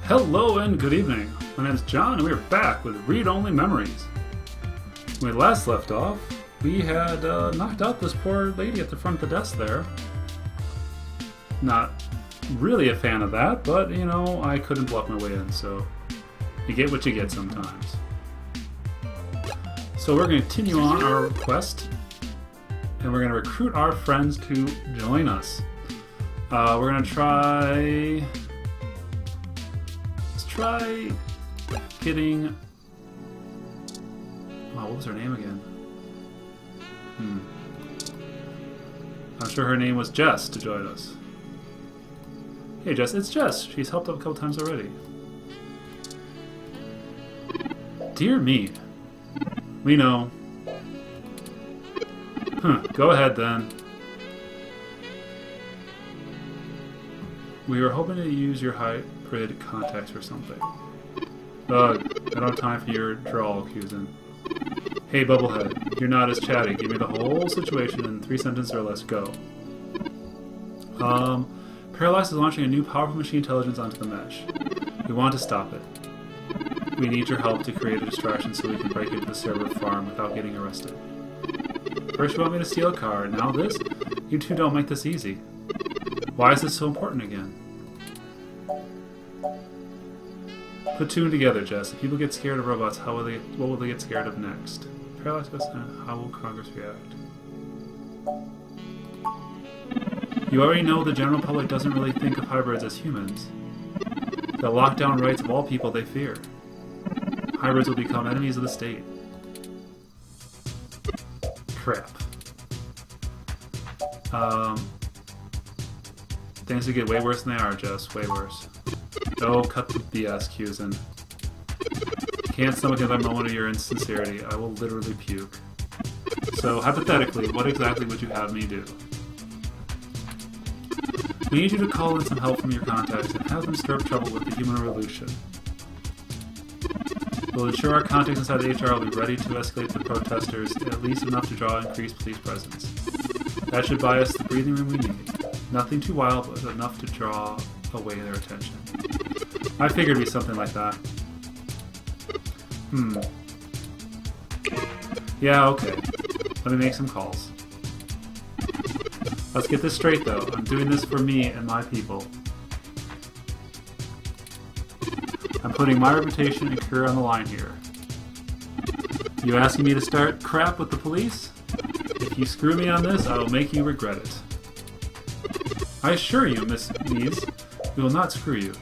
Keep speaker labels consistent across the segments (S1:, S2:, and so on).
S1: Hello and good evening. My name is John and we're back with Read-Only Memories. When we last left off, we had knocked out this poor lady at the front of the desk there. Not really a fan of that, but you know, I couldn't bluff my way in, so you get what you get sometimes. So we're going to continue on our quest, and we're going to recruit our friends to join us. We're going to try getting... Wow, what was her name again? I'm sure her name was Jess to join us. Hey Jess, it's Jess. She's helped out a couple times already. Dear me. We know. Go ahead then. We were hoping to use your hybrid contacts or something. Ugh, I don't have time for your drawl, Cusin. Hey, Bubblehead, you're not as chatty. Give me the whole situation in 3 sentences or less. Go. Parallax is launching a new powerful machine intelligence onto the mesh. We want to stop it. We need your help to create a distraction so we can break into the server farm without getting arrested. First you want me to steal a car, now this? You two don't make this easy. Why is this so important again? Put two and together, Jess. If people get scared of robots, what will they get scared of next? Parallax goes, how will Congress react? You already know the general public doesn't really think of hybrids as humans. They'll lock down rights of all people they fear. Hybrids will become enemies of the state. Crap. Things will get way worse than they are, Jess. Way worse. Oh, cut the BS, Cusin. Can't stomach another moment of your insincerity. I will literally puke. So, hypothetically, what exactly would you have me do? We need you to call in some help from your contacts and have them stir up trouble with the human revolution. We'll ensure our contacts inside the HR will be ready to escalate the protesters, at least enough to draw increased police presence. That should buy us the breathing room we need. Nothing too wild, but enough to draw away their attention. I figured it'd be something like that. Yeah, okay. Let me make some calls. Let's get this straight, though. I'm doing this for me and my people. I'm putting my reputation and career on the line here. You asking me to start crap with the police? If you screw me on this, I will make you regret it. I assure you, Miss Nees, we will not screw you.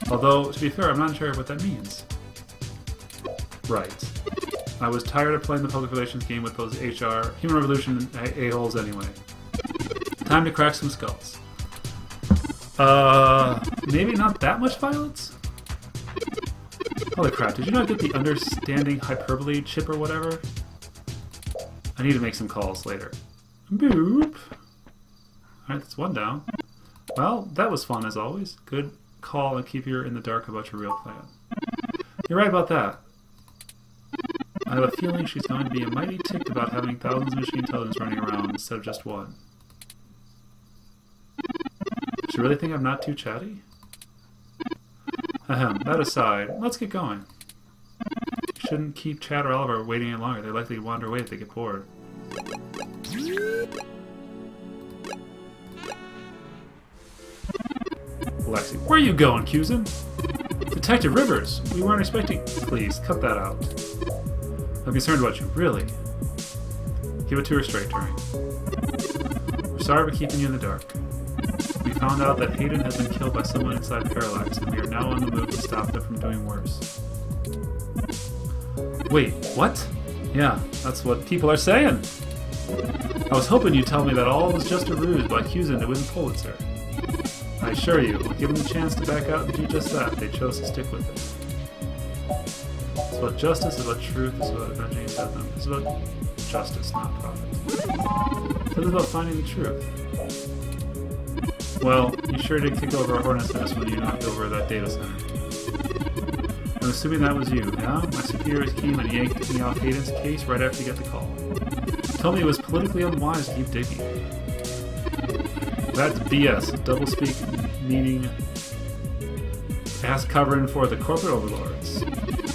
S1: Although, to be fair, I'm not sure what that means. Right. I was tired of playing the public relations game with those HR, human revolution a-holes anyway. Time to crack some skulls. Maybe not that much violence? Holy crap, did you not get the understanding hyperbole chip or whatever? I need to make some calls later. Boop! Alright, that's one down. Well, that was fun as always. Good call and keep you in the dark about your real plan. You're right about that. I have a feeling she's going to be mighty ticked about having thousands of machine intelligence running around instead of just one. Does she really think I'm not too chatty? Ahem, that aside, let's get going. Shouldn't keep Chad or Oliver waiting any longer. They're likely to wander away if they get bored. Alexi, where are you going, Cusin? Detective Rivers, we weren't expecting... Please, cut that out. I'm concerned about you, really. Give it to her straight, Turing. We're sorry for keeping you in the dark. We found out that Hayden has been killed by someone inside Parallax, and we are now on the move to stop them from doing worse. Wait, what? Yeah, that's what people are saying. I was hoping you'd tell me that all was just a ruse by Cusin to win Pulitzer. I assure you, given the chance to back out and do just that, they chose to stick with it. It's about justice, it's about truth, it's about avenging them. It's about justice, not profit. It's about finding the truth. Well, you sure did kick over a hornet's nest when you knocked over that data center. I'm assuming that was you, yeah? My superiors came and yanked me off Hayden's case right after you got the call. Told me it was politically unwise to keep digging. That's BS. Doublespeak meaning Ask covering for the corporate overlords.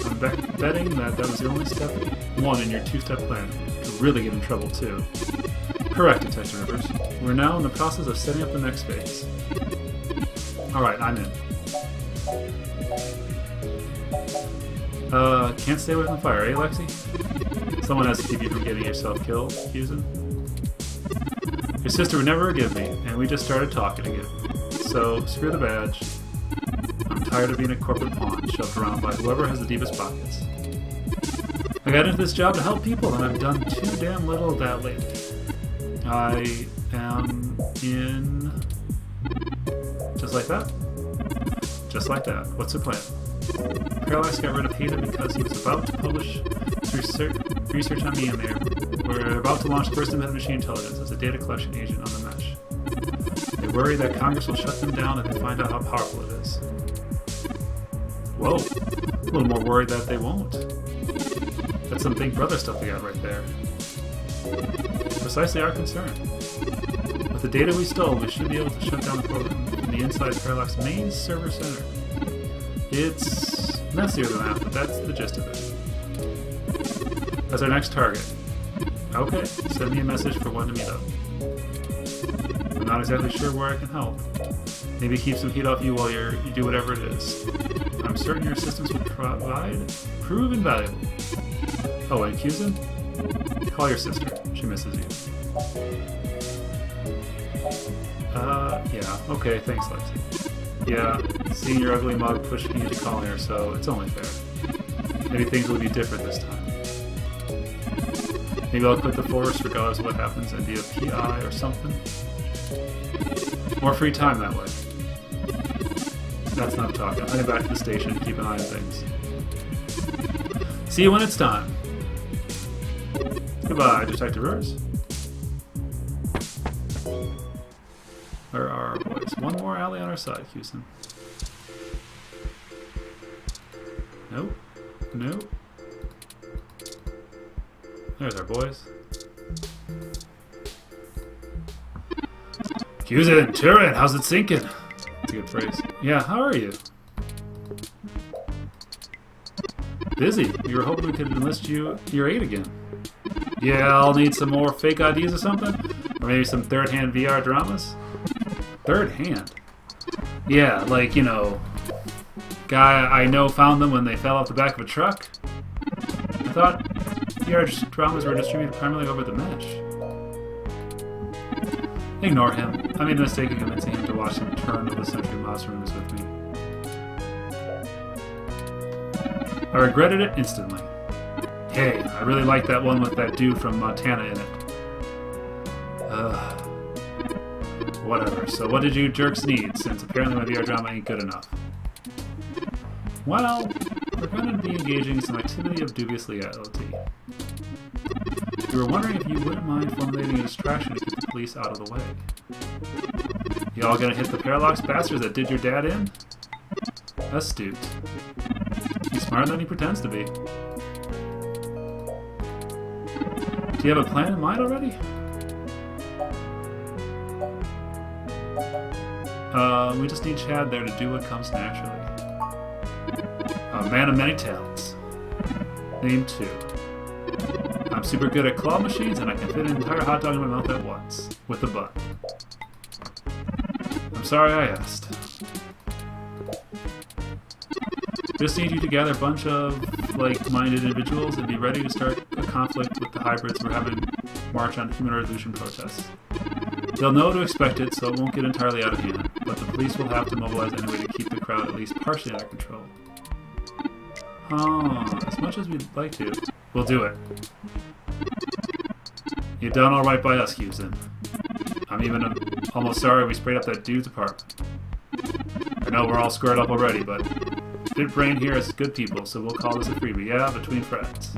S1: I'm betting that was the only step one in your two-step plan. To really get in trouble, too. Correct, Detective Rivers. We're now in the process of setting up the next phase. Alright, I'm in. Can't stay away from the fire, eh, Lexi? Someone has to keep you from getting yourself killed, Fusen. Your sister would never forgive me, and we just started talking again. So, screw the badge. I'm tired of being a corporate pawn shoved around by whoever has the deepest pockets. I got into this job to help people, and I've done too damn little of that lately. I am in... Just like that? Just like that. What's the plan? Parallax got rid of Hayden because he was about to publish research on me in there. We're about to launch First Amendment Machine Intelligence as a data collection agent on the mesh. They worry that Congress will shut them down if they find out how powerful it is. Whoa. A little more worried that they won't. That's some Big Brother stuff they got right there. Precisely our concern. With the data we stole, we should be able to shut down the program from the inside Parallax main server center. It's messier than that, but that's the gist of it. That's our next target. Okay, send me a message for when to meet up. I'm not exactly sure where I can help. Maybe keep some heat off you while you do whatever it is. I'm certain your assistance will prove invaluable. Oh, and Fusen? Call your sister. She misses you. Yeah. Okay, thanks, Lexi. Yeah, seeing your ugly mug pushed me into calling her, so it's only fair. Maybe things will be different this time. Maybe I'll quit the force regardless of what happens and be a PI or something. More free time that way. That's not talking. I'm heading back to the station to keep an eye on things. See you when it's time. Goodbye, Detective Rivers. Where are our boys? One more alley on our side, Houston. Nope. Nope. There's our boys. Houston, Turin, how's it sinking? That's a good phrase. Yeah, how are you? Busy. We were hoping we could enlist your aid again. Yeah, I'll need some more fake IDs or something? Or maybe some third-hand VR dramas? Third hand? Yeah, like, you know, guy I know found them when they fell off the back of a truck? I thought VR dramas were distributed primarily over the mesh. Ignore him. I made the mistake of convincing him to watch some Turn of the Century Monster movies with me. I regretted it instantly. Hey, I really like that one with that dude from Montana in it. Whatever, so what did you jerks need, since apparently my VR drama ain't good enough? Well, we're going to be engaging in some activity of dubious legality. We were wondering if you wouldn't mind formulating a distraction to keep the police out of the way. Y'all gonna hit the Parallax bastards that did your dad in? Astute. He's smarter than he pretends to be. Do you have a plan in mind already? We just need Chad there to do what comes naturally. A man of many talents. Name 2. I'm super good at claw machines, and I can fit an entire hot dog in my mouth at once. With a bun. I'm sorry I asked. Just need you to gather a bunch of like-minded individuals and be ready to start a conflict with the hybrids we're having march on human resolution protests. They'll know to expect it, so it won't get entirely out of hand, but the police will have to mobilize anyway to keep the crowd at least partially under control. As much as we'd like to, we'll do it. You've done alright by us, Houston. I'm even almost sorry we sprayed up that dude's apartment. I know we're all squared up already, but Bit Brain here is good people, so we'll call this a freebie. Yeah, between friends.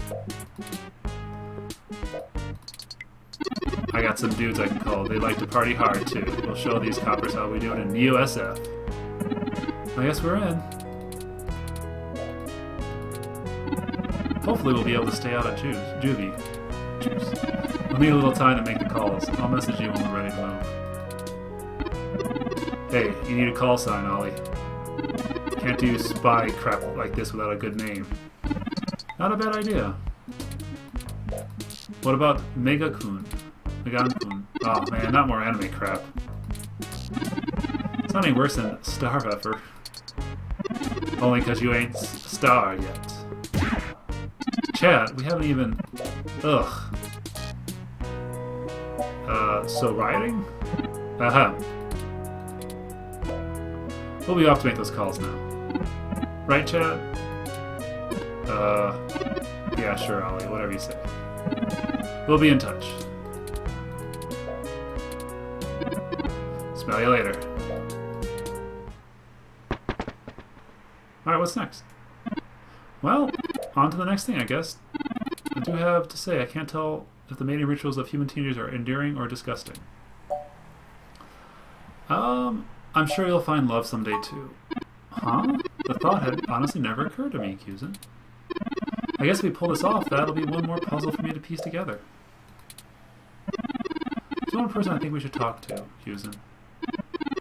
S1: I got some dudes I can call. They like to party hard, too. We'll show these coppers how we do it in USF. I guess we're in. Hopefully we'll be able to stay out of juvie. We'll need a little time to make the calls. I'll message you when we're ready to move. Hey, you need a call sign, Ollie. Can't do spy crap like this without a good name. Not a bad idea. What about Megan-kun? Oh man, not more anime crap. It's not any worse than Starveffer. Only because you ain't star yet. Chat, we haven't even... Ugh. So rioting? We'll be off to make those calls now. Right, chat? Yeah, sure, Ollie, whatever you say. We'll be in touch. Smell you later. Alright, what's next? Well, on to the next thing, I guess. I do have to say, I can't tell if the mating rituals of human teenagers are endearing or disgusting. I'm sure you'll find love someday, too. Huh? The thought had honestly never occurred to me, Cusin. I guess if we pull this off, that'll be one more puzzle for me to piece together. There's one person I think we should talk to, Cusin.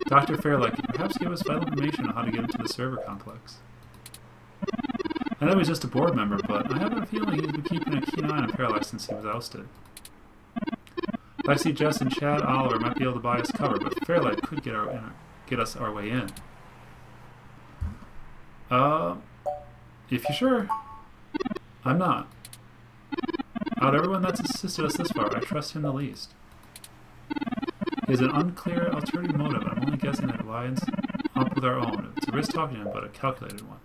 S1: Dr. Fairlight could perhaps give us vital information on how to get into the server complex. I know he's just a board member, but I have a feeling he's been keeping a keen eye on Parallax since he was ousted. If I see Jess and Chad Oliver might be able to buy us cover, but Fairlight could get us our way in. If you're sure. I'm not. Out of everyone that's assisted us this far, I trust him the least. He has an unclear ulterior motive, and I'm only guessing that it lines up with our own. It's a risk talking to him, but a calculated one.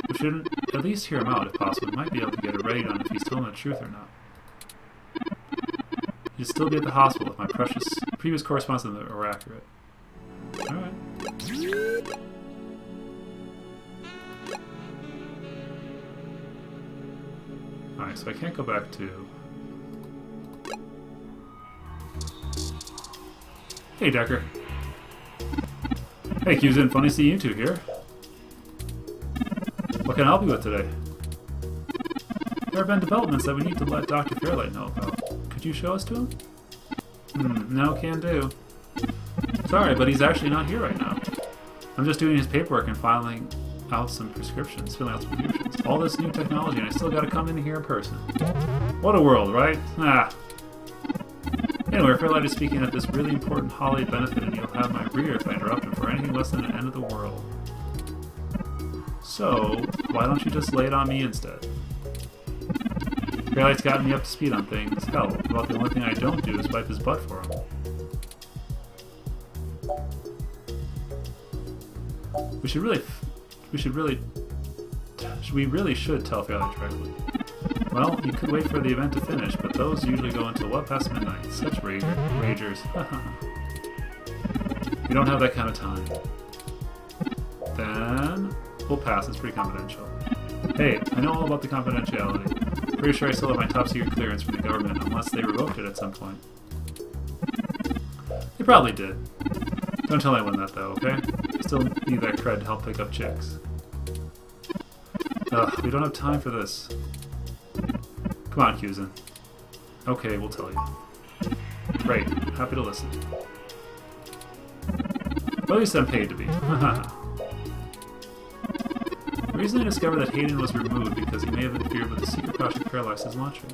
S1: We should at least hear him out, if possible. We might be able to get a read on if he's telling the truth or not. He'd still be at the hospital if my previous correspondence were accurate. Alright. Alright, so I can't go back to... Hey, Dekker. Hey, Cusin, funny to see you two here. What can I help you with today? There have been developments that we need to let Dr. Fairlight know about. Could you show us to him? No, can do. Sorry, but he's actually not here right now. I'm just doing his paperwork and filling out some prescriptions. All this new technology, and I still gotta come in here in person. What a world, right? Anyway, Fairlight is speaking at this really important holiday benefit, and you'll have my reader if I interrupt him for anything less than the end of the world. So, why don't you just lay it on me instead? Fairlight's gotten me up to speed on things. Hell, about the only thing I don't do is wipe his butt for him. We really should tell Fairlight directly. Well, you could wait for the event to finish, but those usually go until well past midnight. Such ragers. We don't have that kind of time. Then we'll pass. It's pretty confidential. Hey, I know all about the confidentiality. Pretty sure I still have my top secret clearance from the government, unless they revoked it at some point. They probably did. Don't tell anyone that though, okay? I still need that cred to help pick up chicks. Ugh, we don't have time for this. Come on, Cusin. Okay, we'll tell you. Great, happy to listen. Well, at least I'm paid to be. Recently discovered that Hayden was removed because he may have interfered with the secret project Parallax is launching.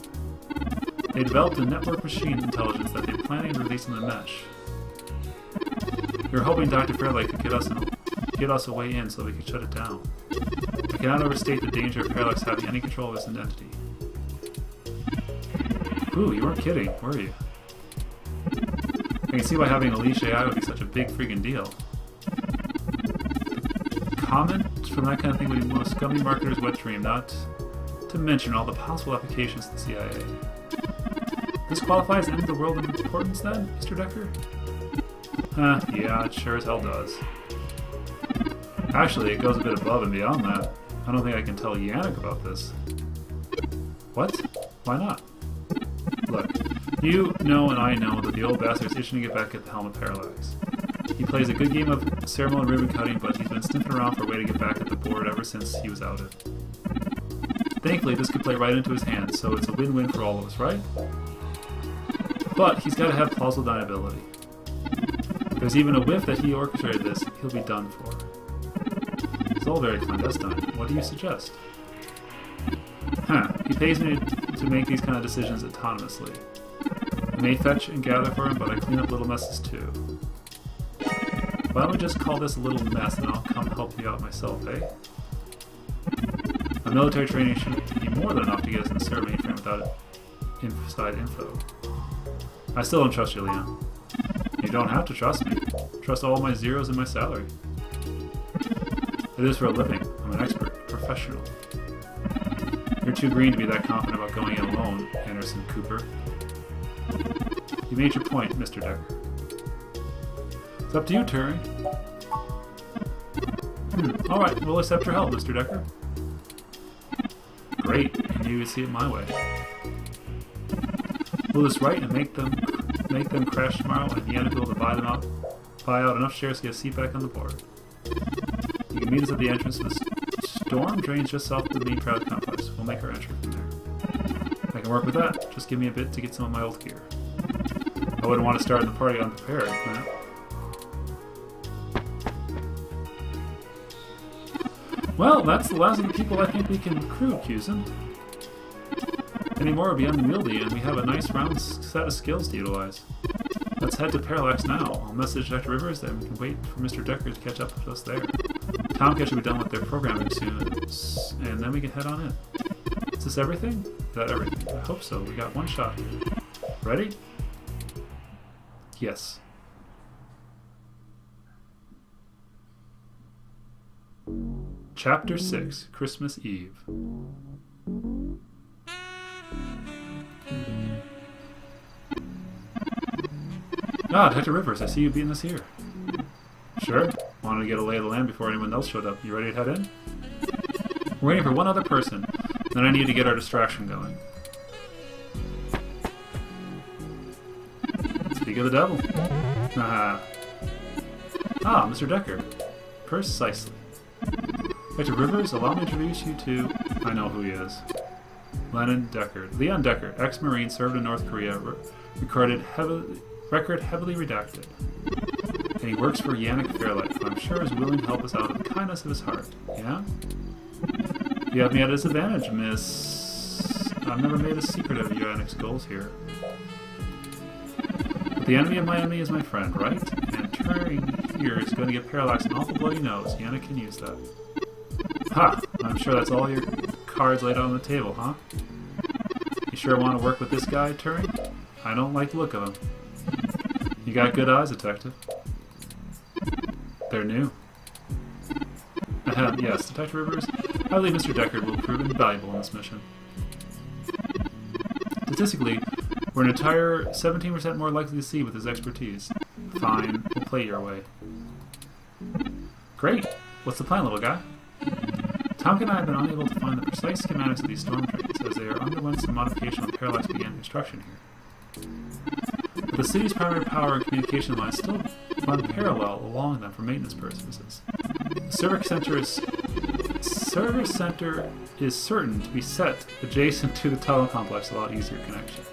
S1: They developed a network machine intelligence that they're planning to release in the mesh. We were hoping Dr. Fairlight could get us a way in so we could shut it down. I cannot overstate the danger of Parallax having any control of this identity. Ooh, you weren't kidding, were you? I can see why having a leash AI would be such a big freaking deal. Comment from that kind of thing would be the most scummy marketer's wet dream, not to mention all the possible applications to the CIA. This qualifies as end of the world of importance then, Mr. Dekker? Yeah, it sure as hell does. Actually, it goes a bit above and beyond that. I don't think I can tell Yannick about this. What? Why not? Look, you know and I know that the old bastard's itching to get back at the helm of Parallax. He plays a good game of ceremonial ribbon cutting, but he's been sniffing around for a way to get back at the board ever since he was outed. Thankfully, this could play right into his hands, so it's a win-win for all of us, right? But he's got to have plausible deniability. If there's even a whiff that he orchestrated this, he'll be done for. all very clandestine. What do you suggest? Huh. He pays me to make these kind of decisions autonomously. I may fetch and gather for him, but I clean up little messes too. Why don't we just call this a little mess and I'll come help you out myself, eh? A military training should be more than enough to get us in the server mainframe without inside info. I still don't trust you, Leon. You don't have to trust me. Trust all my zeros in my salary. I do this for a living. I'm an expert, professional. You're too green to be that confident about going in alone, Anderson Cooper. You made your point, Mr. Dekker. It's up to you, Turing. Alright, we'll accept your help, Mr. Dekker. Great, and you would see it my way. We'll do this right and make them crash tomorrow, and Yannick will buy out enough shares to get a seat back on the board. You can meet us at the entrance to the storm drains just south of the main crowd complex. We'll make our entry from there. I can work with that. Just give me a bit to get some of my old gear. I wouldn't want to start the party unprepared, man. Well, that's the last of the people I think we can recruit, Cusin. Any more would be unwieldy, and we have a nice round set of skills to utilize. Let's head to Parallax now. I'll message Dr. Rivers, then we can wait for Mr. Dekker to catch up with us there. Tomcat should be done with their programming soon, and then we can head on in. Is this everything? Is that everything? I hope so. We got one shot here. Ready? Yes. Chapter 6, Christmas Eve. Ah, Dr. Rivers, I see you beating us here. Sure. Wanted to get a lay of the land before anyone else showed up. You ready to head in? We're waiting for one other person. Then I need to get our distraction going. Speak of the devil. Ah, Mr. Dekker. Precisely. Dr. Rivers, allow me to introduce you to... I know who he is. Leon Dekker, ex-Marine, served in North Korea, record heavily redacted. And he works for Yannick Fairlight, who I'm sure is willing to help us out of the kindness of his heart. Yeah? You have me at a disadvantage, miss... I've never made a secret of Yannick's goals here. But the enemy of my enemy is my friend, right? And Turing here is going to get Parallax an awful bloody nose. Yannick can use that. Ha! I'm sure that's all your cards laid out on the table, huh? You sure want to work with this guy, Turing? I don't like the look of him. You got good eyes, Detective. They're new. Yes, Detective Rivers, I believe Mr. Dekker will prove invaluable in this mission. Statistically, we're an entire 17% more likely to see with his expertise. Fine, we'll play your way. Great! What's the plan, little guy? Tomcat and I have been unable to find the precise schematics of these storm drains, as they are underwent some modification when Parallax began construction here. But the city's primary power and communication lines still run parallel along them for maintenance purposes. The server center is certain to be set adjacent to the tunnel complex, a lot easier connection.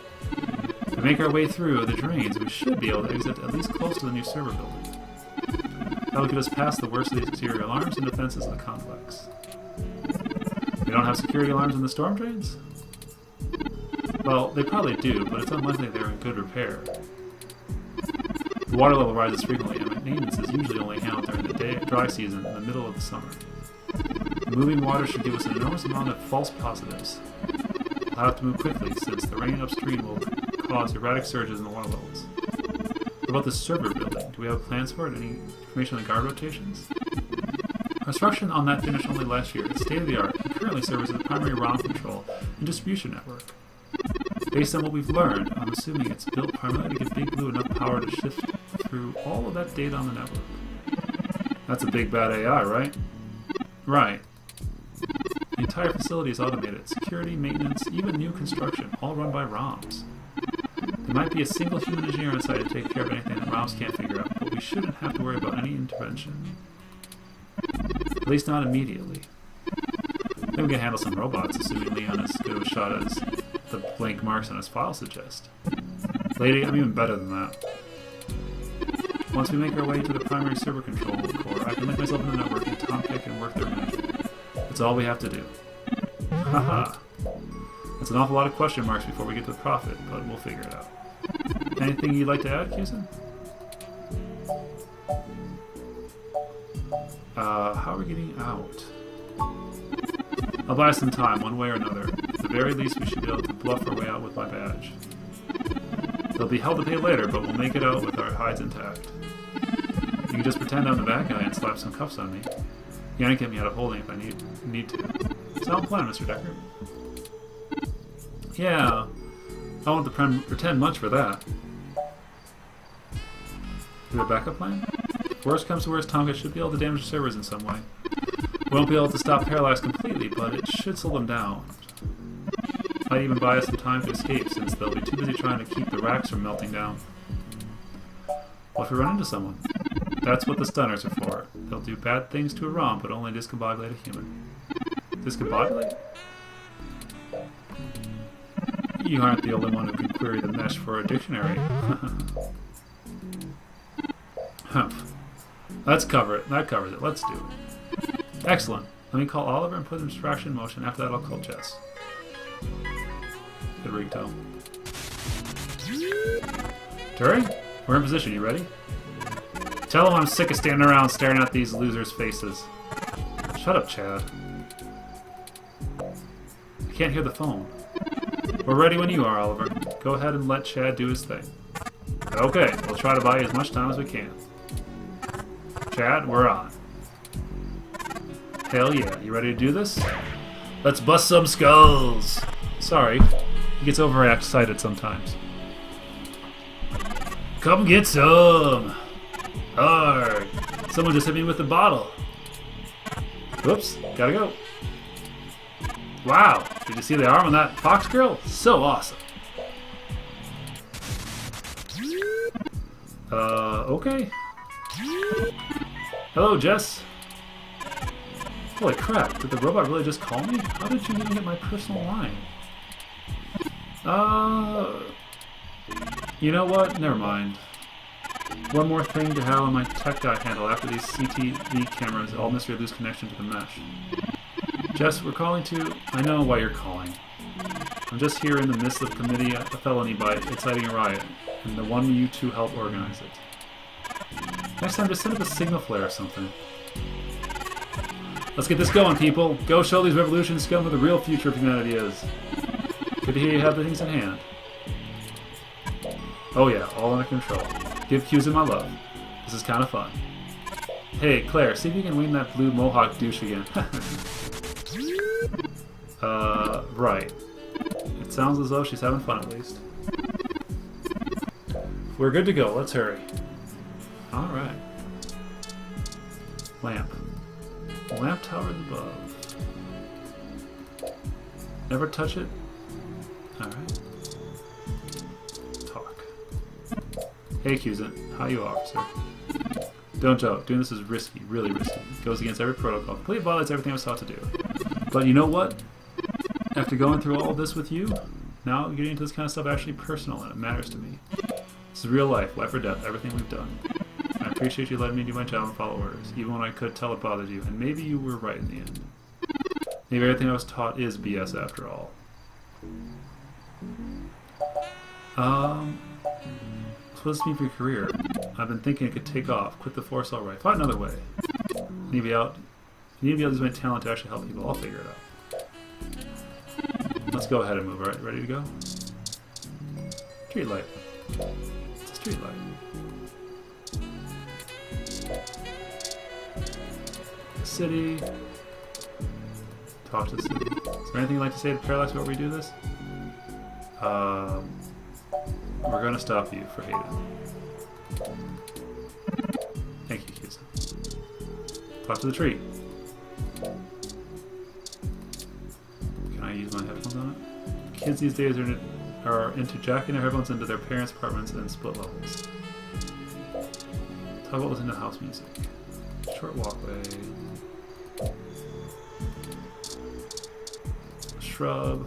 S1: If we make our way through the drains, we should be able to exit at least close to the new server building. That will get us past the worst of the exterior alarms and defenses of the complex. We don't have security alarms in the storm drains? Well, they probably do, but it's unlikely they're in good repair. The water level rises frequently, and maintenance is usually only handled during the dry season in the middle of the summer. The moving water should give us an enormous amount of false positives. We'll have to move quickly, since the rain upstream will cause erratic surges in the water levels. What about the server building? Do we have plans for it? Any information on the guard rotations? Construction on that finished only last year. It's state-of-the-art and currently serves as the primary ROM control and distribution network. Based on what we've learned, I'm assuming it's built primarily to give Big Blue enough power to shift through all of that data on the network. That's a big bad AI, right? Right. The entire facility is automated. Security, maintenance, even new construction, all run by ROMs. There might be a single human engineer on site to take care of anything that ROMs can't figure out, but we shouldn't have to worry about any intervention. At least not immediately. Then we can handle some robots, assuming Leon is as good of a shot as the blank marks on his file suggest. Lady, I'm even better than that. Once we make our way to the primary server control core, I can link myself in the network and Tomcat can work their management. That's all we have to do. Haha. That's an awful lot of question marks before we get to the profit, but we'll figure it out. Anything you'd like to add, Cusin? How are we getting out? I'll buy some time, one way or another. At the very least, we should be able to bluff our way out with my badge. They'll be hell to pay later, but we'll make it out with our hides intact. You can just pretend I'm the bad guy and slap some cuffs on me. Yank get me out of holding if I need to. Sound plan, Mr. Dekker. Yeah, I won't pretend much for that. Is there a backup plan? If worst comes to worst, Tonka should be able to damage the servers in some way. We won't be able to stop Parallax completely, but it should slow them down. Might even buy us some time to escape, since they'll be too busy trying to keep the racks from melting down. What if we run into someone? That's what the stunners are for. They'll do bad things to a ROM, but only discombobulate a human. Discombobulate? You aren't the only one who can query the mesh for a dictionary. Humph. Let's cover it. That covers it. Let's do it. Excellent. Let me call Oliver and put the distraction in motion. After that, I'll call Jess. Good ringtone. Turi? We're in position. You ready? Tell him I'm sick of standing around staring at these losers' faces. Shut up, Chad. I can't hear the phone. We're ready when you are, Oliver. Go ahead and let Chad do his thing. Okay, we'll try to buy you as much time as we can. Chad, we're on. Hell yeah, you ready to do this? Let's bust some skulls! Sorry, he gets overexcited sometimes. Come get some! Arrgh! Someone just hit me with the bottle. Whoops, gotta go. Wow, did you see the arm on that fox girl? So awesome. Okay. Hello, Jess. Holy crap, did the robot really just call me? How did you even get my personal line? You know what? Never mind. One more thing to have on my tech guy handle after these CTV cameras all miss or lose connection to the mesh. Jess, we're calling to... I know why you're calling. I'm just here in the midst of committing a felony by inciting a riot, and the one you two helped organize it. Next time, just send up a signal flare or something. Let's get this going, people! Go show these revolution scum what the real future of humanity is. Good to hear you have the things in hand. Oh yeah, all under control. Give Cusin my love. This is kind of fun. Hey, Claire, see if you can wing that blue mohawk douche again. Right. It sounds as though she's having fun at least. We're good to go. Let's hurry. Alright. Lamp. Lamp tower above. Never touch it? Alright. Talk. Hey, Cusin. How you, officer? Don't joke. Doing this is risky. Really risky. It goes against every protocol. Completely violates everything I was taught to do. But you know what? After going through all this with you, now getting into this kind of stuff actually personal and it matters to me. This is real life or death, everything we've done. I appreciate you letting me do my job and follow orders, even when I could tell it bothered you, and maybe you were right in the end. Maybe everything I was taught is BS after all. So what does this mean for your career? I've been thinking it could take off. Quit the force alright. Find another way. You need to be able to use my talent to actually help people. I'll figure it out. Let's go ahead and move, alright? Ready to go? Street light. It's a street light. City. Talk to the city. Is there anything you'd like to say to Parallax before we do this? We're gonna stop you for hating. Thank you, Cusin. Talk to the tree. Can I use my headphones on it? Kids these days are into jacking their headphones into their parents' apartments and split levels. Talk about listening to house music. Short walkway. Shrub.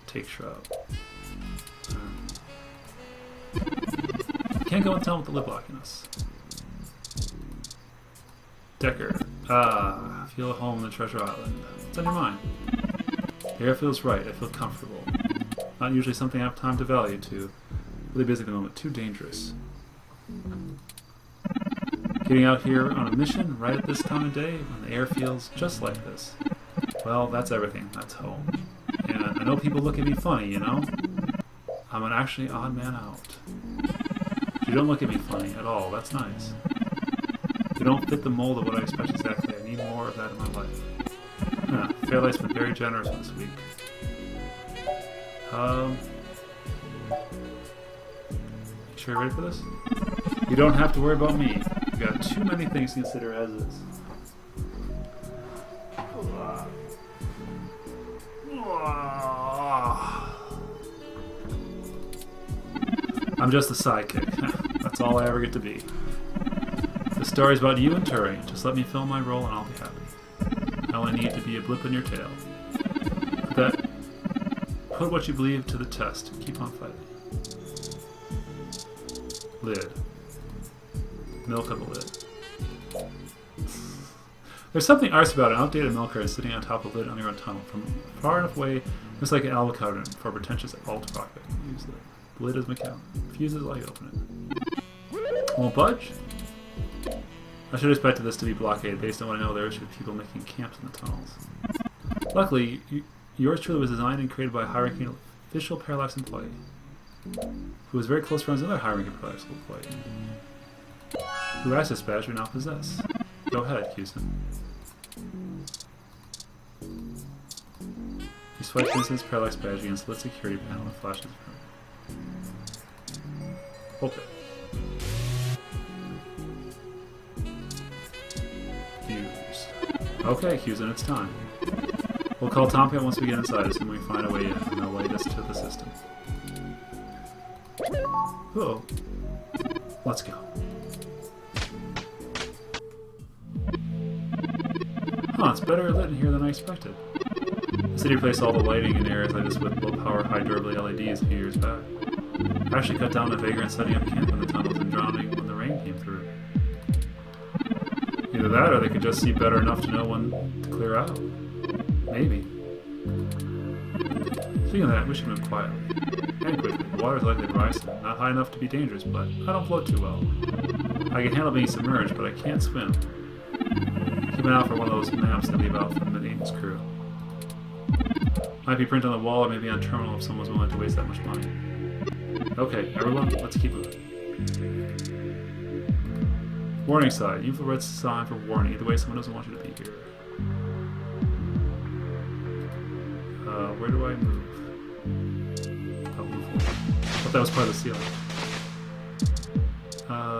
S1: Take shrub. Can't go and tell them with the lip blocking us. Dekker. Ah, feel at home in the treasure island. What's on your mind? The air feels right. I feel comfortable. Not usually something I have time to value to. Really busy at the moment. Too dangerous. Getting out here on a mission right at this time of day when the air feels just like this. Well, that's everything. That's home. And I know people look at me funny, you know? I'm an actually odd man out. You don't look at me funny at all. That's nice. You don't fit the mold of what I expect exactly. I need more of that in my life. Fairlight's been very generous this week. Sure you're ready for this? You don't have to worry about me. You've got too many things to consider as is. I'm just a sidekick. That's all I ever get to be. The story's about you and Turing. Just let me fill my role and I'll be happy. I only need to be a blip in your tail. Put what you believe to the test. Keep on fighting. Lid. Milk of a lid. There's something artsy about an outdated milk carton sitting on top of a lid underground tunnel. From far enough away, it's like an avocado for a pretentious alt rocket. Use the lid as mechanical. Fuses like open it. Won't budge? I should have expected this to be blockaded based on what I know there should be people making camps in the tunnels. Luckily, yours truly was designed and created by a high-ranking official Parallax employee, who was very close friends with another high-ranking Parallax employee, who access badge we now possess. Go ahead, Houston. He swipes Vincent's Parallax badge against the lit security panel and flashes from it. Open. Hughes. Okay, Houston, it's time. We'll call Tomcat once we get inside, assuming we find a way in, and they'll light us to the system. Uh-oh. Let's go. Huh, it's better lit in here than I expected. The city replaced all the lighting in areas like this with low-power, high-durability LEDs a few years back. I actually cut down the vagrant setting up camp in the tunnels and drowning when the rain came through. Either that, or they could just see better enough to know when to clear out. Maybe. Speaking of that, we should move quietly. And quickly. The water's likely to rise soon. Not high enough to be dangerous, but I don't float too well. I can handle being submerged, but I can't swim. Keep an eye out for one of those maps they leave out from the maintenance crew. Might be printed on the wall or maybe on terminal if someone's willing to waste that much money. Okay, everyone, let's keep moving. Warning sign. Use the red sign for warning. Either way, someone doesn't want you to be here. Where do I move? I'll move forward. I thought that was part of the ceiling.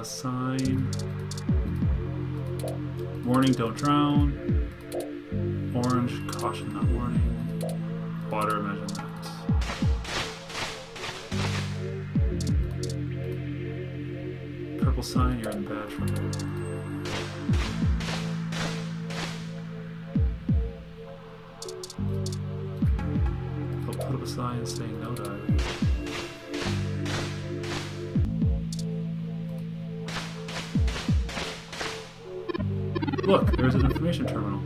S1: Sign. Warning, don't drown. Orange, caution, not warning. Water, imagine that. Purple sign, you're in bad trouble. I'll put up a sign saying no diving. Look, there's an information terminal.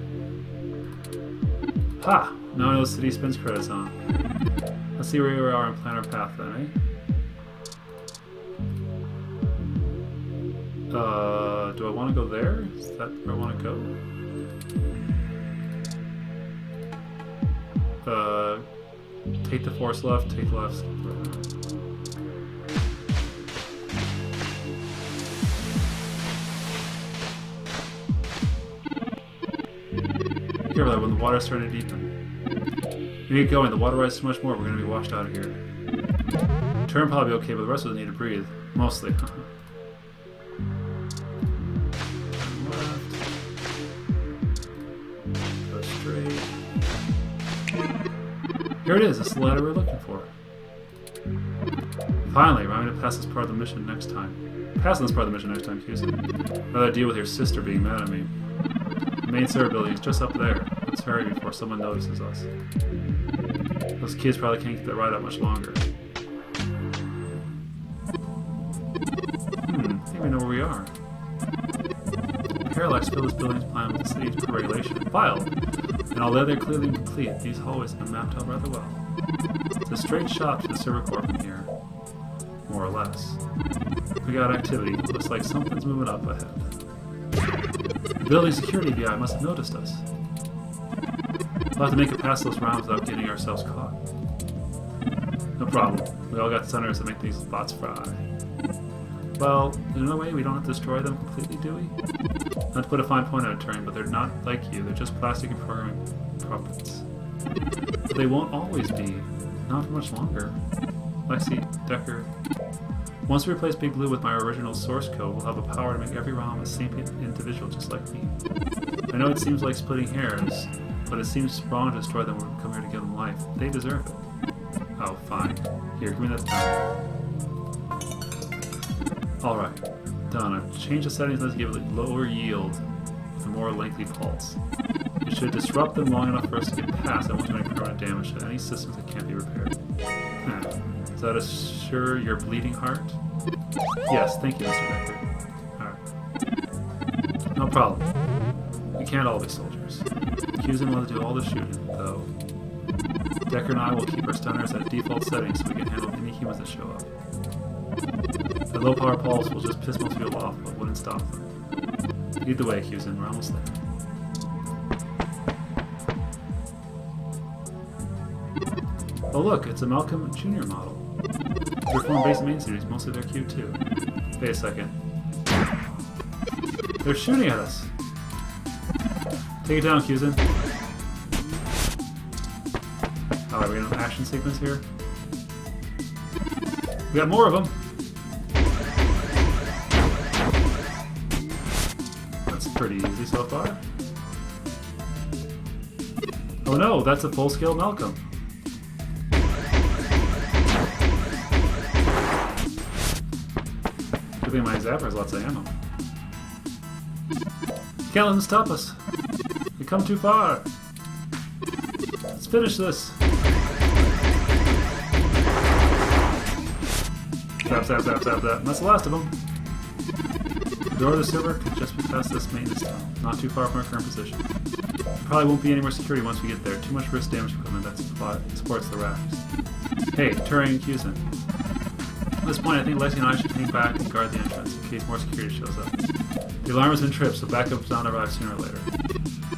S1: Ha! Now I know the city spends credits on. Let's see where we are and plan our path then, eh? Do I want to go there? Is that where I want to go? Take the force left, take left. Careful, when the water started to deepen. We get going, the water rises too much more, we're going to be washed out of here. Turn probably okay, but the rest of us need to breathe. Mostly. Go straight. Here it is, it's the ladder we're looking for. Finally, remind me to pass this part of the mission next time. Passing this part of the mission next time, Houston. Rather deal with your sister being mad at me. The main server building is just up there. Let's hurry before someone notices us. Those kids probably can't keep that ride up much longer. I think we know where we are. Parallax filled this building's plan with the city's per regulation. File! And although they're clearly incomplete, these hallways have been mapped out rather well. It's a straight shot to the server core from here. More or less. We got activity. Looks like something's moving up ahead. The building security VI must have noticed us. We'll have to make it past those rounds without getting ourselves caught. No problem. We all got centers that make these bots fry. Well, there's no way we don't have to destroy them completely, do we? Not to put a fine point on it, Turing, but they're not like you. They're just plastic and programming puppets. But they won't always be. Not for much longer. Lexi, Dekker. Once we replace Big Blue with my original source code, we'll have the power to make every ROM a sapient individual just like me. I know it seems like splitting hairs, but it seems wrong to destroy them when we come here to give them life. They deserve it. Oh, fine. Here, give me that time. Alright. Done. I've changed the settings to give it lower yield with a more lengthy pulse. It should disrupt them long enough for us to get past. I want to make permanent damage to any systems that can't be repaired. Does that assure your bleeding heart? Yes, thank you, Mr. Dekker. Alright. No problem. We can't all be soldiers. Cusin will do all the shooting, though. Dekker and I will keep our stunners at default settings so we can handle any humans that show up. The low power pulse will just piss most people off, but wouldn't stop them. Lead the way, Cusin. We're almost there. Oh look, it's a Malcolm Jr. model. They're from base main series, mostly they're cute too. Wait a second. They're shooting at us! Take it down, Cusin. Alright, we got an action sequence here. We got more of them! That's pretty easy so far. Oh no, that's a full-scale Malcolm. Good thing my zapper has lots of ammo. Can't let them stop us. We come too far. Let's finish this. Zap, zap, zap, zap, zap. And that's the last of them. The door of the server could just be past this maintenance tunnel, not too far from our current position. There probably won't be any more security once we get there. Too much risk damage equipment that supports the racks. Hey, Turing and Cusin. At this point, I think Lexi and I should hang back and guard the entrance in case more security shows up. The alarm has been tripped, so backup's bound to arrive sooner or later.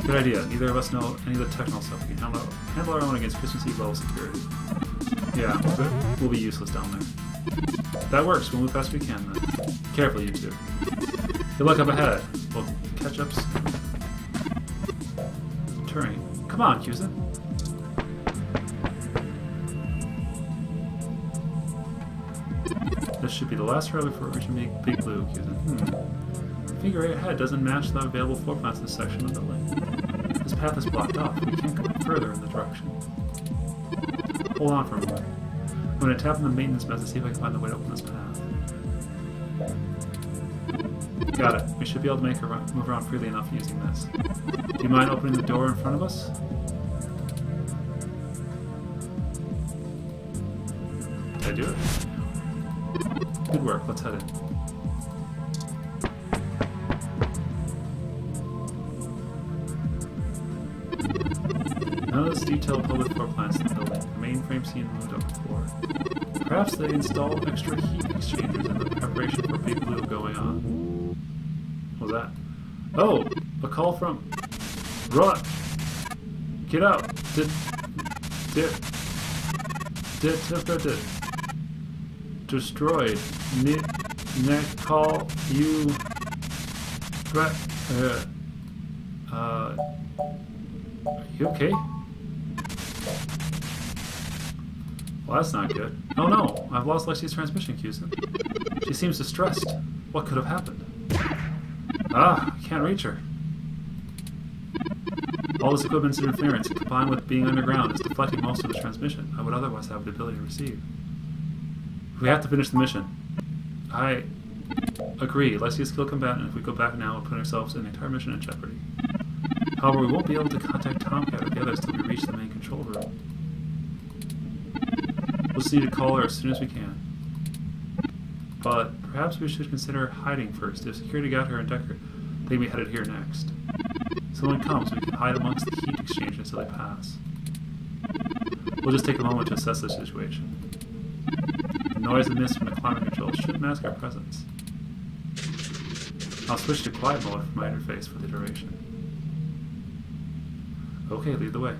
S1: Good idea. Neither of us know any of the technical stuff. We can handle our own against Christmas Eve level security. Yeah, but we'll be useless down there. That works. We'll move fast as we can, then. Careful, you two. Good luck up ahead. We'll catch up soon. Turing. Come on, Cusin. This should be the last hurdle before reaching Big Blue, Cusin. Figure 8 ahead doesn't match the available floor plans in this section of the building. This path is blocked off. We can't go further in the direction. Hold on for a moment. I'm going to tap on the maintenance method to see if I can find the way to open this path. Got it. We should be able to move around freely enough using this. Do you mind opening the door in front of us? Did I do it? Good work. Let's head in. None of this detailed public floor plans in the building. The mainframe seen moved up before. Perhaps they installed extra heat exchangers in the preparation for Big Blue going on. What was that? Oh! A call from... Run! Get out! Destroyed. Call you... Are you okay? Well, that's not good. Oh no! I've lost Lexi's transmission, Cusin. She seems distressed. What could have happened? Ah, I can't reach her. All this equipment's interference, combined with being underground, is deflecting most of the transmission I would otherwise have the ability to receive. We have to finish the mission. I agree. Lexi is a skilled combatant, and if we go back now, we'll put ourselves and the entire mission in jeopardy. However, we won't be able to contact Tomcat or the others until we reach the main control room. We'll just need to call her as soon as we can. But perhaps we should consider hiding first. If security got her and Dekker, they'd be headed here next. someone comes, we can hide amongst the heat exchange until they pass. We'll just take a moment to assess the situation. The noise and mist from the climate control should mask our presence. I'll switch to quiet mode for my interface for the duration. Okay, lead the way.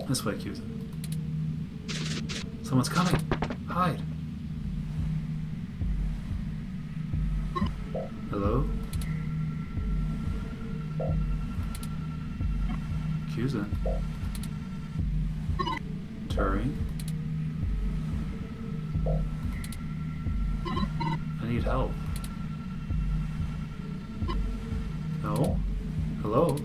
S1: This way, Cusin. Someone's coming! Hide! Hello? Cusin? Turing? I need help. No? Hello?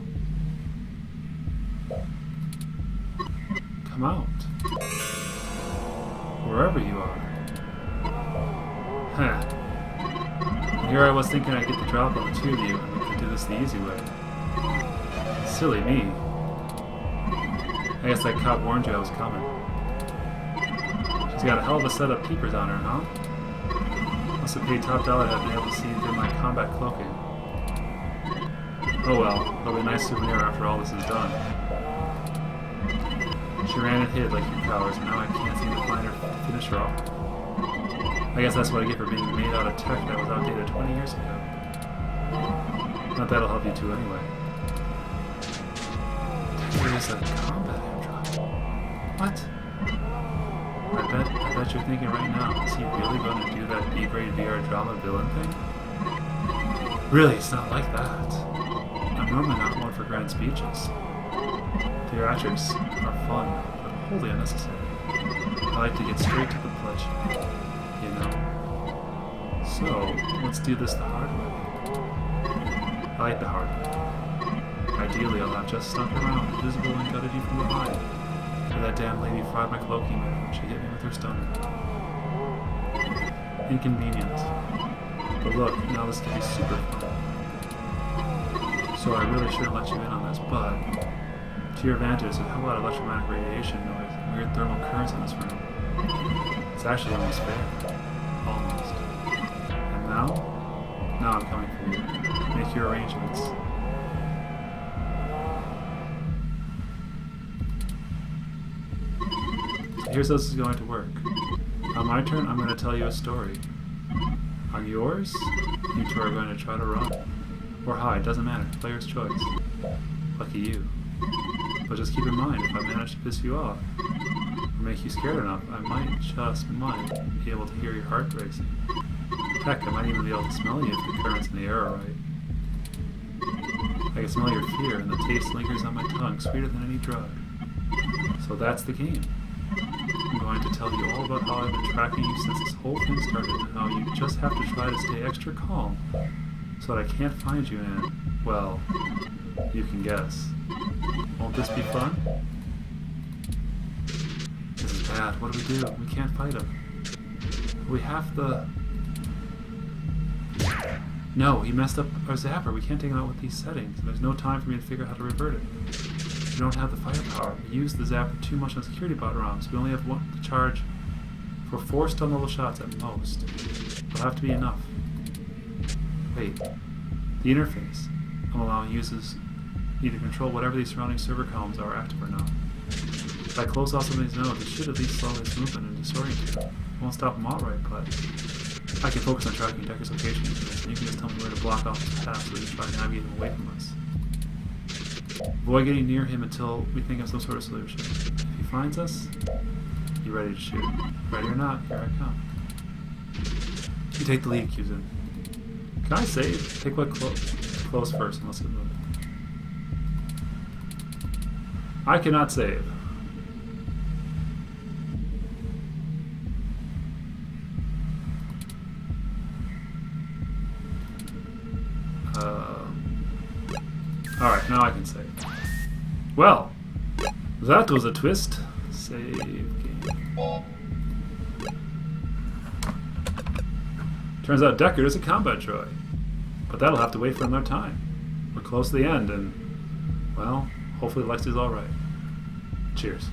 S1: Come out. Wherever you are. Huh. And here I was thinking I'd get the drop on the two of you and we could do this the easy way. Silly me. I guess that cop warned you I was coming. She's got a hell of a set of peepers on her, huh? Must have paid top dollar to have been able to see through my combat cloaking. Oh well, it'll be a nice souvenir after all this is done. She ran and hid like you cowards, and now I can't seem to find her to finish her off. I guess that's what I get for being made out of tech that was outdated 20 years ago. Not that'll help you two anyway. There is a combat android. What? I bet you're thinking right now, is he really going to do that B-grade VR drama villain thing? Really, it's not like that. I'm normally not one for grand speeches. Theatrics are fun, but wholly unnecessary. I like to get straight to the punch, you know? So, let's do this the hard way. I like the hard way. Ideally, I'll have just snuck around, invisible and gutted you from behind. But that damn lady fried my cloaking mirror when she hit me with her stunner. Inconvenient. But look, now this can be super fun. So I really shouldn't let you in on this, but to your advantage, there's a whole lot of electromagnetic radiation noise and weird thermal currents in this room. It's actually almost fair. Almost. And now? Now I'm coming for you. Make your arrangements. So here's how this is going to work. On my turn, I'm going to tell you a story. On yours, you two are going to try to run. Or hide, doesn't matter. Player's choice. Lucky you. But just keep in mind, if I manage to piss you off, or make you scared enough, I might be able to hear your heart racing. Heck, I might even be able to smell you if the currents in the air are right. I can smell your fear, and the taste lingers on my tongue, sweeter than any drug. So that's the game. I'm going to tell you all about how I've been tracking you since this whole thing started, and how you just have to try to stay extra calm, so that I can't find you and, well, you can guess. Won't this be fun? This is bad. What do? We can't fight him. We have the... No, he messed up our zapper. We can't take him out with these settings. There's no time for me to figure out how to revert it. We don't have the firepower. We used the zapper too much on security bot ROMs. We only have one to charge for 4 stun level shots at most. It'll have to be enough. Wait. The interface. I'm allowing users you to control whatever these surrounding server columns are active or not. If I close off some of these nodes, it should at least slow its movement and disorient you. It won't stop them outright, but I can focus on tracking Dekker's location, and you can just tell me where to block off his path so we can try to navigate him away from us. Avoid getting near him until we think of some sort of solution. If he finds us, you ready to shoot. Ready or not, here I come. You take the lead, Cusin. Can I save? Take what close first, and let's get moving. I cannot save. Alright, now I can save. Well, that was a twist. Save game. Turns out Dekker is a combat droid. But that'll have to wait for another time. We're close to the end, and, well, hopefully Lex is alright. Cheers.